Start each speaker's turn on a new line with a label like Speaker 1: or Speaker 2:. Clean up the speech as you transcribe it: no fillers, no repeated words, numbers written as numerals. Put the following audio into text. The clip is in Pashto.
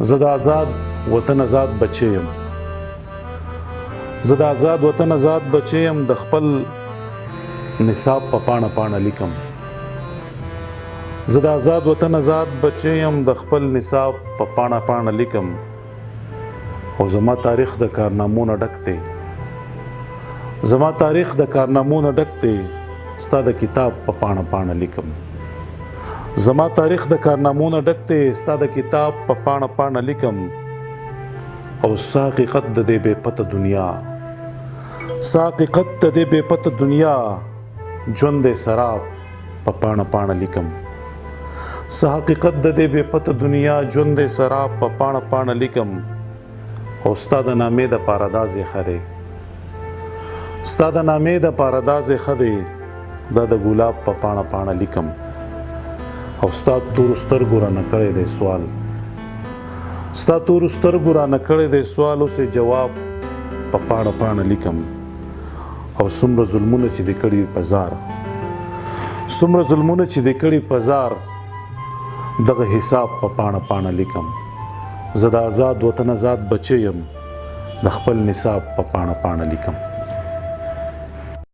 Speaker 1: زه د آزاد وطن آزاد بچی یم. زه د آزاد وطن آزاد بچی یم، د خپل نصاب په پاڼه پاڼه لیکم. زه د آزاد وطن آزاد بچی یم، د خپل نصاب په پاڼه پاڼه لیکم. او زما تاریخ د کارنامو نه ډک دی. زما تاریخ د کارنامو نه ډک دی، ستا د کتاب په پاڼه پاڼه لیکم. زما تاریخ د کارنامو نه ډک دی، ستا د کتاب په پاڼه پاڼه لیکم. او ستا حقیقت د دې بې پته دنیا، ستا حقیقت د دې بې پته دنیا، ژوند دی سراب په پاڼه پاڼه لیکم. ستا حقیقت د دې بې پته دنیا، ژوند دی سراب په پاڼه پاڼه لیکم. او ستا د نامې د پاره دا ځای دی، ستا د نامې د پاره دا ځای دی، دا د ګلاب په پاڼه پاڼه لیکم. او ستا تورو سترګو رانه کړی دی سوال، ستا تورو سترګو رانه کړی دی سوال، اوس یې جواب په پاڼه پاڼه لیکم. او څومره ظلمونه چې دې کړي په زار، څومره ظلمونه چې دې کړي په زار، دغه حساب په پاڼه پاڼه لیکم. زه د آزاد وطن آزاد بچی یم، د خپل نصاب په پاڼه پاڼه لیکم.